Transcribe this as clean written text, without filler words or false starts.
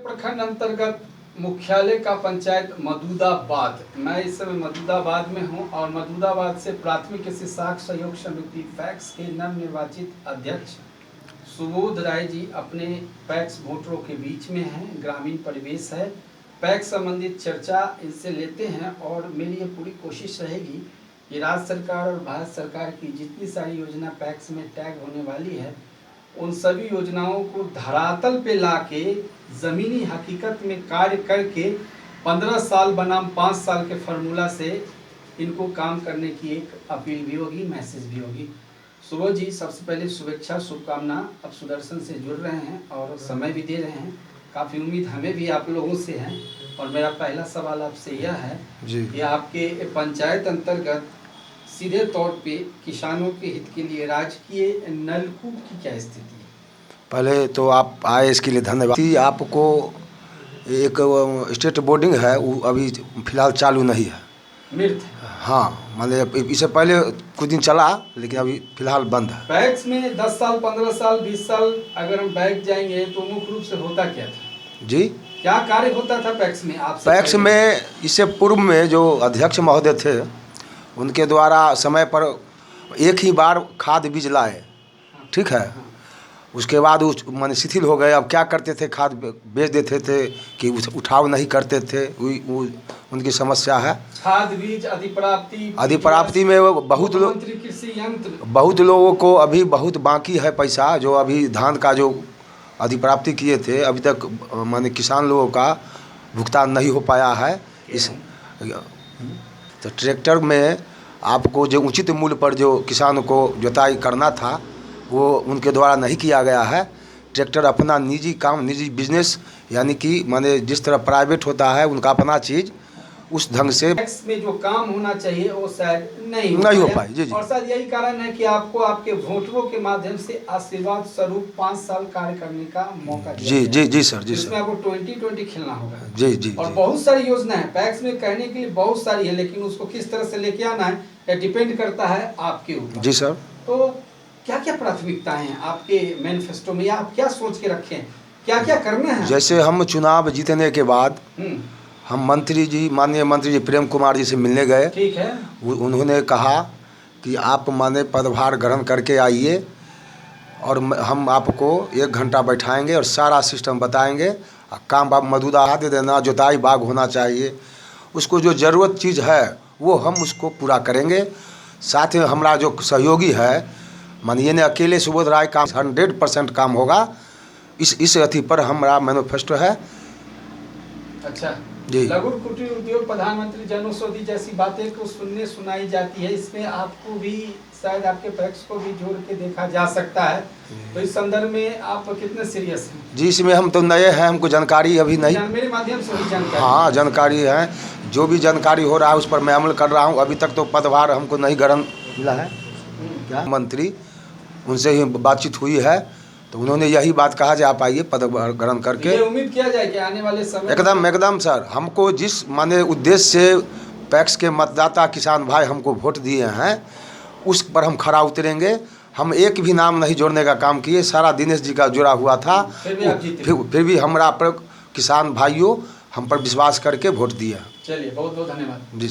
प्रखंड अंतर्गत मुख्यालय का पंचायत मदुदाबाद। मैं इस समय मदुदाबाद में हूं और मदुदाबाद से प्राथमिक कृषि साख सहयोग समिति पैक्स के नवनिर्वाचित अध्यक्ष सुबोध राय जी अपने पैक्स वोटरों के बीच में हैं। ग्रामीण परिवेश है, पैक्स संबंधित चर्चा इनसे लेते हैं और मेरी ये पूरी कोशिश रहेगी कि राज्य सरकार और भारत सरकार की जितनी सारी योजना पैक्स में टैग होने वाली है उन सभी योजनाओं को धरातल पे लाके ज़मीनी हकीकत में कार्य करके 15 साल बनाम 5 साल के फार्मूला से इनको काम करने की एक अपील भी होगी, मैसेज भी होगी। सुबोध जी, सबसे पहले शुभेच्छा, शुभकामना। अब सुदर्शन से जुड़ रहे हैं और समय भी दे रहे हैं, काफ़ी उम्मीद हमें भी आप लोगों से है। और मेरा पहला सवाल आपसे यह है कि आपके पंचायत अंतर्गत सीधे तौर पे किसानों के हित के लिए राजकीय नलकूप की क्या स्थिति है? पहले तो आप आए इसके लिए धन्यवाद। आपको एक स्टेट बोर्डिंग है वो अभी फिलहाल चालू नहीं है, मृत। हाँ, मतलब इससे पहले कुछ दिन चला लेकिन अभी फिलहाल बंद है। पैक्स में 10 साल 15 साल 20 साल अगर हम बैक जाएंगे तो मुख्य रूप से होता क्या था जी? क्या कार्य होता था पैक्स में? आप पैक्स में इससे पूर्व में जो अध्यक्ष महोदय थे उनके द्वारा समय पर एक ही बार खाद बीज लाए, ठीक है। उसके बाद उस माने शिथिल हो गए। अब क्या करते थे, खाद बेच देते थे कि उठाव नहीं करते थे, उनकी समस्या है। खाद बीज अधिप्राप्ति में बहुत लोगों को अभी बहुत बाकी है पैसा, जो अभी धान का जो अधिप्राप्ति किए थे अभी तक माने किसान लोगों का भुगतान नहीं हो पाया है। इस तो ट्रैक्टर में आपको जो उचित मूल्य पर जो किसान को जुताई करना था वो उनके द्वारा नहीं किया गया है। ट्रैक्टर अपना निजी काम, निजी बिजनेस, यानी कि माने जिस तरह प्राइवेट होता है उनका अपना चीज़, उस ढंग से पैक्स में जो काम होना चाहिए वो शायद नहीं हो पाई। जी। और शायद यही कारण है कि आपको आपके वोटरों के माध्यम से आशीर्वाद स्वरूप 5 साल कार्य करने का मौका दिया। जी सर। इसमें आपको 2020 खेलना होगा। जी। और बहुत सारी योजना है पैक्स में, कहने के लिए बहुत सारी है, लेकिन उसको किस तरह से लेके आना है ये डिपेंड करता है आपके ऊपर। जी सर। तो क्या क्या प्राथमिकताएं हैं आपके मैनिफेस्टो में, या आप क्या सोच के रखे हैं, क्या क्या करना है? जैसे हम चुनाव जीतने के बाद हम मंत्री जी, माननीय मंत्री जी प्रेम कुमार जी से मिलने गए। ठीक है। उन्होंने कहा कि आप माने पदभार ग्रहण करके आइए और हम आपको 1 घंटा बैठाएंगे और सारा सिस्टम बताएंगे। काम आप मदुदा दे देना, जुताई बाग होना चाहिए, उसको जो ज़रूरत चीज़ है वो हम उसको पूरा करेंगे। साथ में हमारा जो सहयोगी है, मानिए ने अकेले सुबोध राय काम 100% काम होगा। इस अथी पर हमारा मैनिफेस्टो है। अच्छा जी। लघु कुटीर उद्योग प्रधानमंत्री जनौषधि जैसी बातें को सुनाई जाती है, इसमें आपको भी शायद आपके पैक्स को भी जोड़ के देखा जा सकता है। तो इस संदर्भ में आप कितने सीरियस हैं? जी, इसमें हम तो नए हैं, हमको जानकारी अभी नहीं। मेरे माध्यम से भी जानकारी। हाँ, जानकारी है। जो भी जानकारी हो रहा है उस पर मैं अमल कर रहा हूँ। अभी तक तो पदभार हमको नहीं ग्रहण मिला है। क्या मंत्री उनसे ही बातचीत हुई है तो उन्होंने यही बात कहा कि आप आइए पद ग्रहण करके। ये उम्मीद किया जाए कि आने वाले समय एकदम सर, हमको जिस माने उद्देश्य से पैक्स के मतदाता किसान भाई हमको वोट दिए हैं उस पर हम खरा उतरेंगे। हम एक भी नाम नहीं जोड़ने का काम किए, सारा दिनेश जी का जुड़ा हुआ था। फिर भी हमारा पर किसान भाइयों हम पर विश्वास करके वोट दिया। चलिए, बहुत बहुत धन्यवाद। जी।